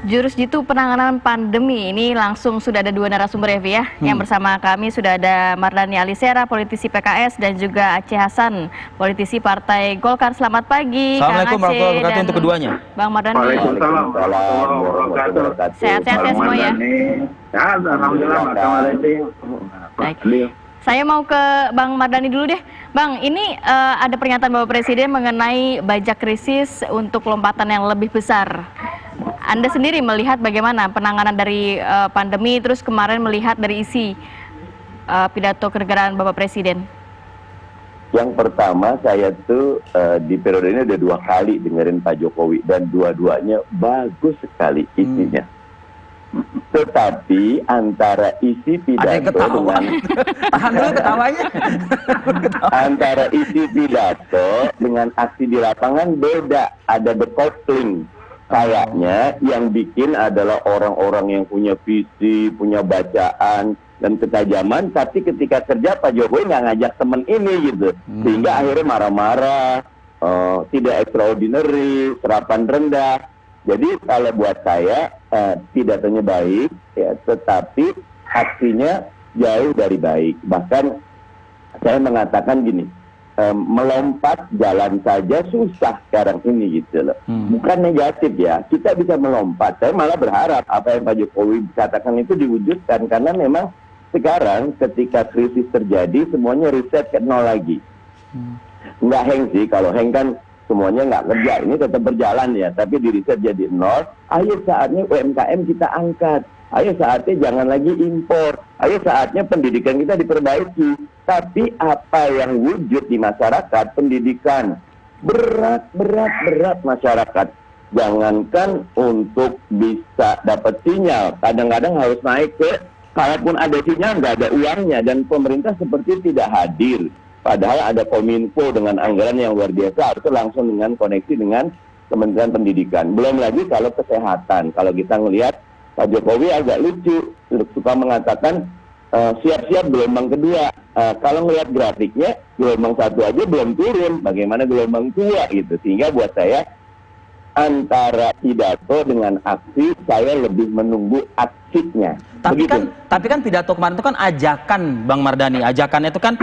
Jurus Jitu Penanganan Pandemi ini langsung sudah ada dua narasumber ya, Vi, ya. Yang bersama kami sudah ada Mardhani Alisera, politisi PKS, dan juga Aceh Hasan, politisi Partai Golkar. Selamat pagi, Assalamualaikum Kang Aceh warahmatullahi wabarakatuh untuk keduanya. Bang Mardhani. Waalaikumsalam warahmatullahi wabarakatuh. Sehat-sehat ya semua ya. Sehat, alhamdulillah. Baik. Saya mau ke Bang Mardhani dulu deh. Bang, ini ada pernyataan Bapak Presiden mengenai bajak krisis untuk lompatan yang lebih besar. Anda sendiri melihat bagaimana penanganan dari pandemi, terus kemarin melihat dari isi pidato kenegaraan Bapak Presiden? Yang pertama, saya tuh di periode ini udah 2 kali dengerin Pak Jokowi, dan dua-duanya bagus sekali isinya. Tetapi antara isi pidato dengan tahan dulu ketawanya. antara isi pidato dengan aksi di lapangan beda, ada decoupling. Kayaknya yang bikin adalah orang-orang yang punya visi, punya bacaan dan ketajaman, tapi ketika kerja Pak Jokowi nggak ngajak temen ini gitu, sehingga akhirnya marah-marah, tidak extraordinary, serapan rendah. Jadi kalau buat saya pidatonya baik, ya, tetapi aksinya jauh dari baik. Bahkan saya mengatakan gini, melompat jalan saja susah sekarang ini gitu loh. Bukan negatif ya, kita bisa melompat. Saya malah berharap apa yang Pak Jokowi katakan itu diwujudkan, karena memang sekarang ketika krisis terjadi semuanya riset ke nol lagi. Nggak hang sih, kalau hang kan semuanya nggak kerja, ini tetap berjalan ya, tapi di riset jadi nol. Ayo saatnya UMKM kita angkat, ayo saatnya jangan lagi impor, ayo saatnya pendidikan kita diperbaiki. Tapi apa yang wujud di masyarakat, pendidikan berat masyarakat. Jangankan untuk bisa dapat sinyal, kadang-kadang harus naik ke, kalaupun ada sinyal nggak ada uangnya, dan pemerintah seperti tidak hadir. Padahal ada Kominfo dengan anggaran yang luar biasa, harusnya langsung dengan koneksi dengan Kementerian Pendidikan. Belum lagi kalau kesehatan, kalau kita ngelihat Pak Jokowi agak lucu, suka mengatakan siap-siap gelombang kedua. Kalau ngelihat grafiknya, gelombang 1 aja belum turun, bagaimana gelombang 2 gitu. Sehingga buat saya, antara pidato dengan aksi, saya lebih menunggu aksinya. Tapi kan pidato kemarin itu kan ajakan, Bang Mardhani. Ajakannya itu kan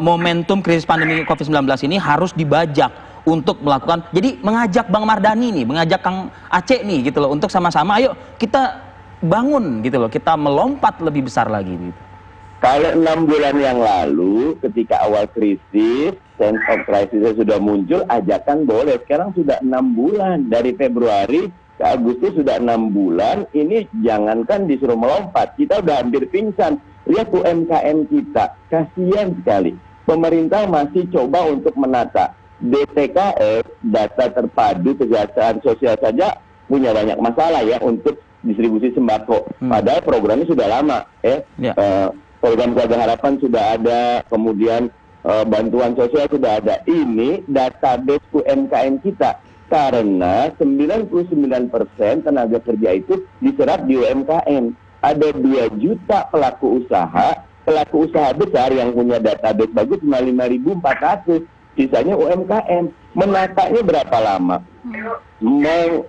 momentum krisis pandemi COVID-19 ini harus dibajak untuk melakukan. Jadi mengajak Bang Mardhani nih, mengajak Kang Aceh nih gitu loh, untuk sama-sama ayo kita bangun gitu loh, kita melompat lebih besar lagi gitu. Kalau 6 bulan yang lalu ketika awal krisis, sense of crisisnya sudah muncul, ajakan boleh. Sekarang sudah 6 bulan, dari Februari ke Agustus sudah 6 bulan, ini jangankan disuruh melompat, kita udah hampir pingsan. Lihat UMKM kita, kasihan sekali. Pemerintah masih coba untuk menata. DTKS, data terpadu kesejahteraan sosial saja punya banyak masalah ya untuk distribusi sembako. Padahal programnya sudah lama, program Keluarga Harapan sudah ada, kemudian bantuan sosial sudah ada. Ini database UMKM kita, karena 99% tenaga kerja itu diserap di UMKM. Ada 2 juta pelaku usaha besar yang punya database bagus cuma 5.400, sisanya UMKM. Menatanya berapa lama?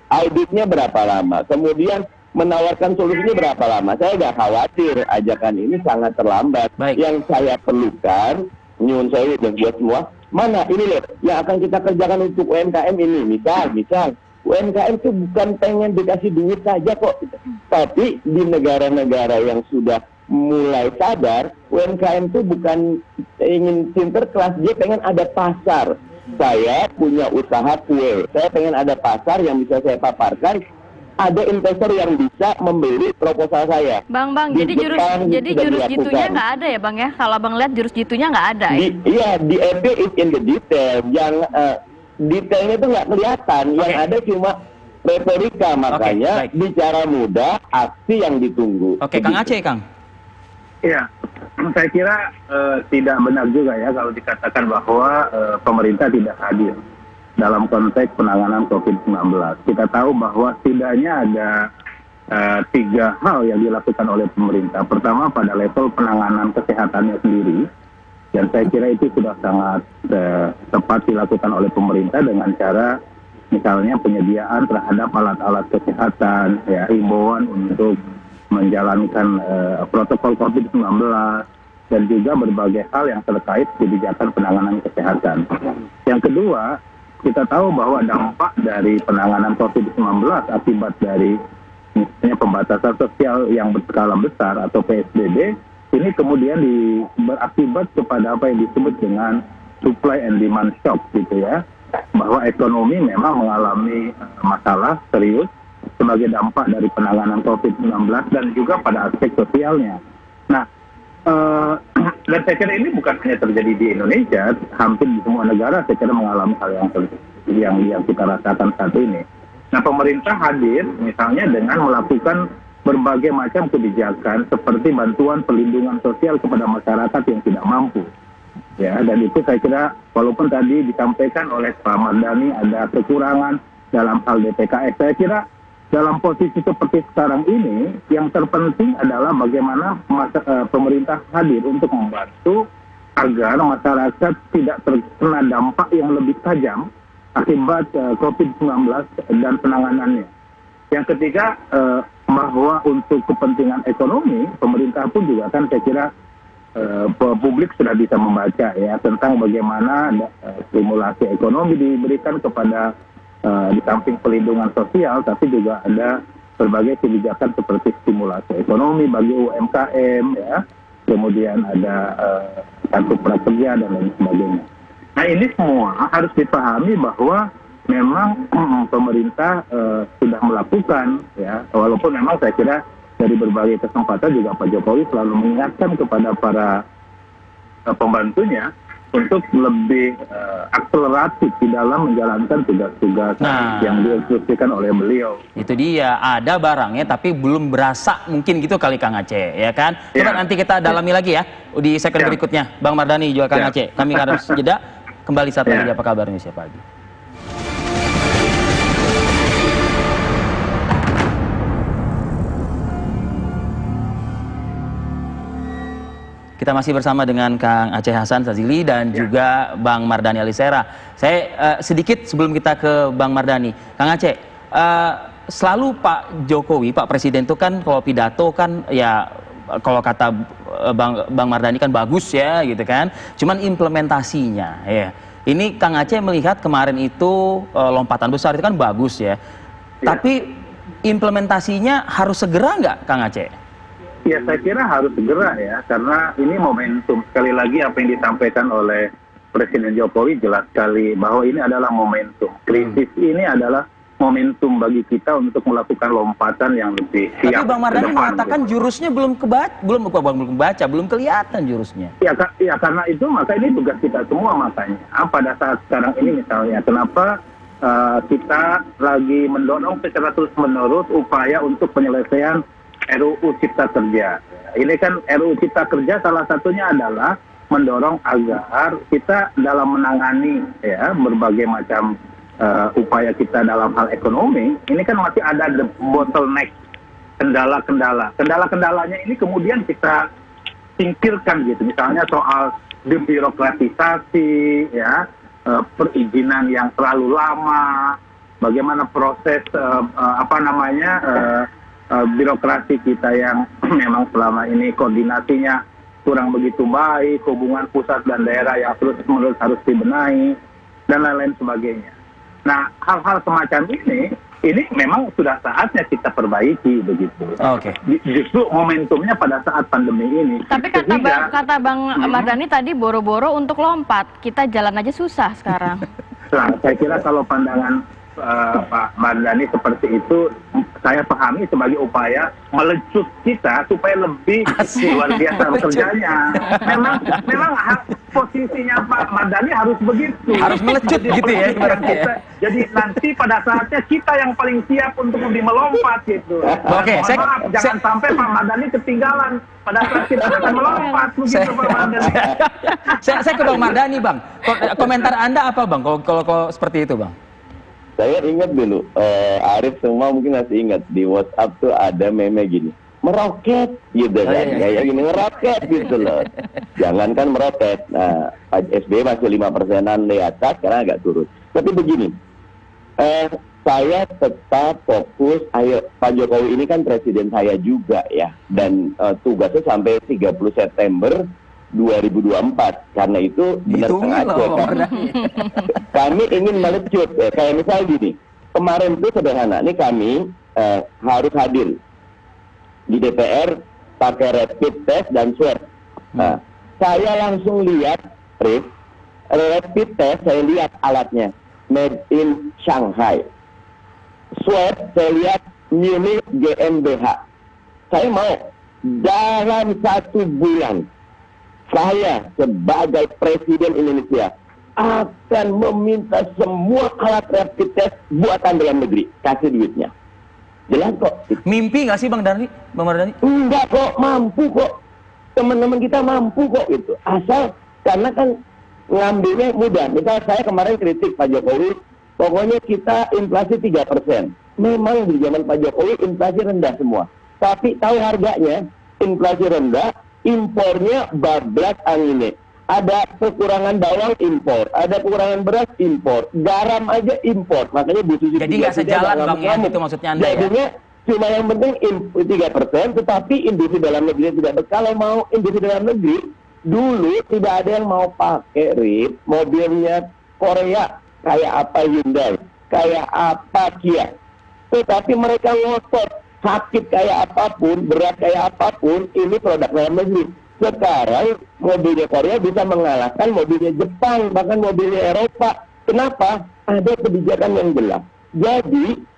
Auditnya berapa lama? Kemudian menawarkan solusinya berapa lama? Saya nggak khawatir, ajakan ini sangat terlambat. Baik. Yang saya perlukan, nyuwun saya dan buat semua, mana ini loh yang akan kita kerjakan untuk UMKM ini. Misal UMKM itu bukan pengen dikasih duit saja kok, tapi di negara-negara yang sudah mulai sadar, UMKM itu bukan ingin sinterklas, dia pengen ada pasar. Saya punya usaha kue, saya pengen ada pasar yang bisa saya paparkan, ada investor yang bisa membeli proposal saya. Bang, jadi jurus jitunya nggak ada ya, Bang ya? Kalau Bang lihat jurus jitunya nggak ada ya? Iya, di EP is in the detail. Yang detailnya itu nggak kelihatan. Yang ada cuma retorika, makanya bicara mudah, aksi yang ditunggu. Kang Aceh, Kang. Iya, saya kira tidak benar juga ya kalau dikatakan bahwa pemerintah tidak hadir dalam konteks penanganan COVID-19. Kita tahu bahwa setidaknya ada 3 hal yang dilakukan oleh pemerintah. Pertama, pada level penanganan kesehatannya sendiri, dan saya kira itu sudah sangat tepat dilakukan oleh pemerintah dengan cara misalnya penyediaan terhadap alat-alat kesehatan, ya, himbauan untuk menjalankan protokol COVID-19, dan juga berbagai hal yang terkait kebijakan penanganan kesehatan. Yang kedua, kita tahu bahwa dampak dari penanganan COVID-19 akibat dari misalnya pembatasan sosial yang berskala besar atau PSBB, ini kemudian berakibat kepada apa yang disebut dengan supply and demand shock gitu ya, bahwa ekonomi memang mengalami masalah serius sebagai dampak dari penanganan COVID-19 dan juga pada aspek sosialnya. Nah, dan saya kira ini bukan hanya terjadi di Indonesia, hampir di semua negara saya kira mengalami hal yang kita rasakan saat ini. Nah, pemerintah hadir misalnya dengan melakukan berbagai macam kebijakan seperti bantuan perlindungan sosial kepada masyarakat yang tidak mampu. Ya, dan itu saya kira walaupun tadi disampaikan oleh Pak Mardhani ada kekurangan dalam hal DPKS, saya kira dalam posisi seperti sekarang ini yang terpenting adalah bagaimana pemerintah hadir untuk membantu agar masyarakat tidak terkena dampak yang lebih tajam akibat COVID-19 dan penanganannya. Yang ketiga, bahwa untuk kepentingan ekonomi, pemerintah pun juga kan saya kira publik sudah bisa membaca ya tentang bagaimana stimulasi ekonomi diberikan kepada di samping pelindungan sosial, tapi juga ada berbagai kebijakan seperti stimulasi ekonomi bagi UMKM ya, kemudian ada kartu prakerja dan lain sebagainya. Nah, ini semua harus dipahami bahwa memang pemerintah sudah melakukan ya, walaupun memang saya kira dari berbagai kesempatan juga Pak Jokowi selalu mengingatkan kepada para pembantunya untuk lebih akseleratif di dalam menjalankan tugas-tugas yang diinstruksikan oleh beliau. Itu dia, ada barangnya tapi belum berasa mungkin gitu kali Kang Aceh, ya kan? Coba nanti kita dalami lagi ya di segmen berikutnya. Bang Mardhani juga Kang Aceh. Kami harus jeda. Kembali saat lagi, apa kabar Indonesia Pagi. Kita masih bersama dengan Kang Aceh Hasan Sazili dan juga Bang Mardhani Alisera. Saya sedikit sebelum kita ke Bang Mardhani, Kang Aceh, selalu Pak Jokowi, Pak Presiden itu kan kalau pidato kan ya kalau kata Bang Mardhani kan bagus ya gitu kan. Cuman implementasinya ya. Ini Kang Aceh melihat kemarin itu lompatan besar itu kan bagus ya. Tapi implementasinya harus segera nggak Kang Aceh? Ya, saya kira harus segera ya, karena ini momentum. Sekali lagi apa yang disampaikan oleh Presiden Jokowi jelas sekali bahwa ini adalah momentum. Krisis ini adalah momentum bagi kita untuk melakukan lompatan yang lebih siap. Tapi Bang Mardhani mengatakan jurusnya belum kebaca, belum kelihatan jurusnya. Ya, karena itu maka ini tugas kita semua makanya. Pada saat sekarang ini misalnya, kenapa kita lagi mendorong secara terus-menerus upaya untuk penyelesaian RUU Cipta Kerja. Ini kan RUU Cipta Kerja salah satunya adalah mendorong agar kita dalam menangani ya berbagai macam upaya kita dalam hal ekonomi, ini kan masih ada the bottleneck, kendala-kendala. Kendala-kendalanya ini kemudian kita singkirkan gitu. Misalnya soal debirokratisasi ya, perizinan yang terlalu lama, bagaimana proses birokrasi kita yang memang selama ini koordinasinya kurang begitu baik, hubungan pusat dan daerah yang terus-menerus harus dibenahi, dan lain-lain sebagainya. Nah, hal-hal semacam ini memang sudah saatnya kita perbaiki begitu. Oke. Justru momentumnya pada saat pandemi ini. Tapi kata Bang Mardhani tadi boro-boro untuk lompat, kita jalan aja susah sekarang. Nah, saya kira kalau pandangan Pak Mardhani seperti itu, saya pahami sebagai upaya melecut kita supaya lebih luar biasa bekerjanya. Memang posisinya Pak Mardhani harus begitu. Harus melecut gitu ya. Jadi nanti pada saatnya kita yang paling siap untuk lebih melompat gitu. Oke, jangan sampai Pak Mardhani ketinggalan pada saat kita akan melompat begitu Pak Mardhani. Saya ke Bang Mardhani, Bang. Komentar Anda apa, Bang? Kalau seperti itu, Bang? Saya ingat dulu, Arif semua mungkin masih ingat di WhatsApp tuh ada meme gini, meroket gitu kan, kayak gini meroket gitu loh. Jangankan meroket, nah Pak SBY masih 5%-an di atas, karena agak turun. Tapi begini, Saya tetap fokus, ayo Pak Jokowi ini kan presiden saya juga ya, dan tugasnya sampai 30 September 2024. Karena itu benar kan? Kami ingin melecut, ya. Kayak misalnya gini, kemarin itu sederhana, ini kami harus hadir di DPR pakai rapid test dan swab. Nah, saya langsung lihat rapid test, saya lihat alatnya made in Shanghai. Swab saya lihat Munich GmbH. Saya mau dalam 1 bulan saya sebagai presiden Indonesia akan meminta semua alat rapid test buatan dalam negeri, kasih duitnya. Jelas kok. Mimpi nggak sih Bang Mardhani? Enggak kok, mampu kok. Teman-teman kita mampu kok gitu. Asal karena kan ngambilnya mudah. Misal saya kemarin kritik Pak Jokowi, pokoknya kita inflasi 3%. Memang di zaman Pak Jokowi inflasi rendah semua. Tapi tahu harganya, inflasi rendah, impornya bablas anginnya. Ada kekurangan bawang impor, ada kekurangan beras impor, garam aja impor. Makanya Bu Susi jadi nggak sejalan Bang ya, itu maksudnya Anda jadinya, ya? Cuma yang penting 3%, tetapi industri dalam negeri tidak. Kalau mau industri dalam negeri, dulu tidak ada yang mau pakai mobilnya Korea, kayak apa Hyundai, kayak apa Kia. Tetapi mereka ngotot, sakit kayak apapun, berat kayak apapun, ini produk dalam negeri. Sekarang mobilnya Korea bisa mengalahkan mobilnya Jepang, bahkan mobilnya Eropa. Kenapa? Ada kebijakan yang jelas. Jadi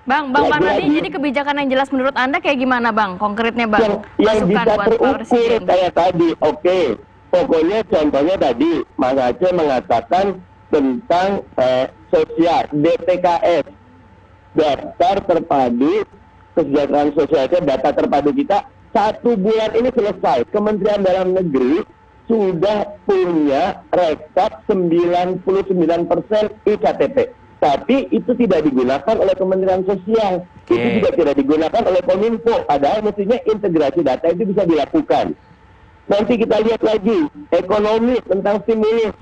Bang Mardhani, jadi kebijakan yang jelas menurut Anda kayak gimana Bang? Konkretnya Bang? Yang bisa terukur kayak tadi. Oke, pokoknya contohnya tadi Mas Aceh mengatakan tentang sosial, DTKS, daftar terpadu kesejahteraan sosial, data terpadu kita 1 bulan ini selesai. Kementerian Dalam Negeri sudah punya rekap 99% iktp. Tapi itu tidak digunakan oleh Kementerian Sosial. Itu juga tidak digunakan oleh Kominfo. Padahal mestinya integrasi data itu bisa dilakukan. Nanti kita lihat lagi ekonomi tentang stimulus.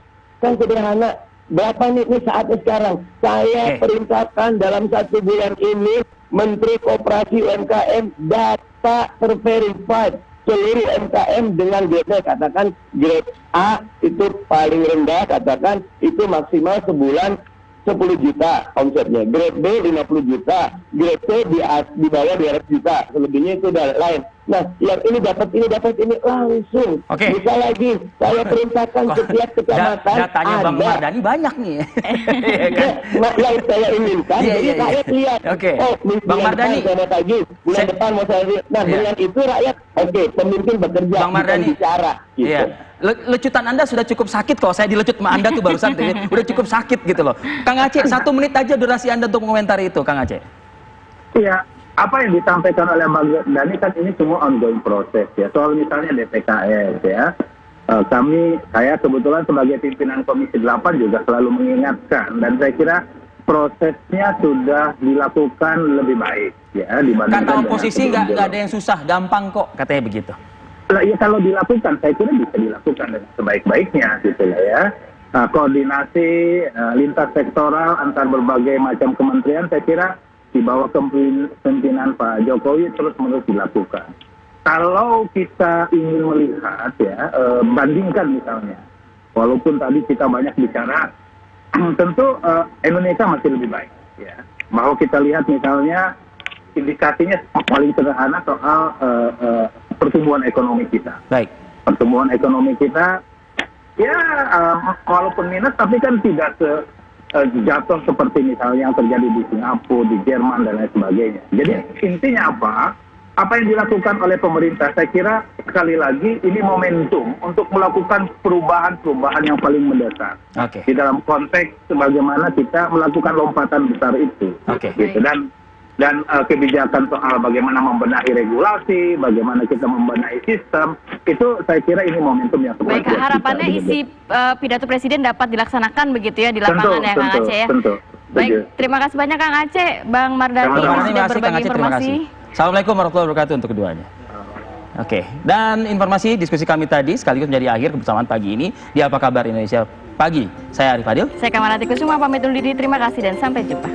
Kan sederhana. Berapa nih saatnya sekarang? Saya perintahkan dalam 1 bulan ini Menteri Koperasi UMKM data terverified seluruh UMKM dengan grade, katakan grade A itu paling rendah, katakan itu maksimal sebulan 10 juta omsetnya, grade B 50 juta, grade C di bawah 200 juta, selebihnya itu udah lain. Nah, yang ini dapat ini langsung. Bisa lagi saya perintahkan setiap kecamatan datanya Bang Mardhani banyak nih. Nah, yang saya inginkan, jadi rakyat lihat. Oh, Bang Mardhani, pagi, bulan depan mau saya lihat. Nah, dengan itu rakyat, pemimpin bekerja, Bang Mardhani bicara. Gitu. Iya. Lecutan Anda sudah cukup sakit kok. Saya dilecut sama Anda tuh barusan tuh, udah cukup sakit gitu loh. Kang Aceh, 1 menit aja durasi Anda untuk mengomentari itu, Kang Aceh. Iya, apa yang disampaikan oleh Bang Dhani kan ini semua ongoing proses ya. Soal misalnya DTKS ya, saya kebetulan sebagai pimpinan Komisi 8 juga selalu mengingatkan, dan saya kira prosesnya sudah dilakukan lebih baik ya dibandingkan. Kata oposisi nggak ada yang susah, gampang kok katanya begitu. Ya kalau dilakukan, saya kira bisa dilakukan dengan sebaik-baiknya gitu lah ya. Koordinasi lintas sektoral antar berbagai macam kementerian, saya kira di bawah kepemimpinan Pak Jokowi terus-menerus dilakukan. Kalau kita ingin melihat ya, bandingkan misalnya, walaupun tadi kita banyak bicara, tentu Indonesia masih lebih baik ya. Bahwa kita lihat misalnya indikasinya paling sederhana soal pertumbuhan ekonomi kita. Baik. Pertumbuhan ekonomi kita ya walaupun minus tapi kan tidak jatuh seperti misalnya yang terjadi di Singapura, di Jerman dan lain sebagainya. Jadi intinya apa? Apa yang dilakukan oleh pemerintah, saya kira sekali lagi ini momentum untuk melakukan perubahan-perubahan yang paling mendasar. Di dalam konteks sebagaimana kita melakukan lompatan besar itu. Gitu. Dan kebijakan soal bagaimana membenahi regulasi, bagaimana kita membenahi sistem, itu saya kira ini momentum yang baik. Harapannya isi pidato Presiden dapat dilaksanakan begitu ya di lapangan ya Kang Aceh ya. Baik, terima kasih banyak Kang Aceh, Bang Mardhani sudah berbagi informasi. Assalamualaikum warahmatullahi wabarakatuh untuk keduanya. Oke, dan informasi diskusi kami tadi sekaligus menjadi akhir kebersamaan pagi ini di Apa Kabar Indonesia Pagi. Saya Arif Fadil. Saya Kamarati Kusuma, pamit undur diri. Terima kasih dan sampai jumpa.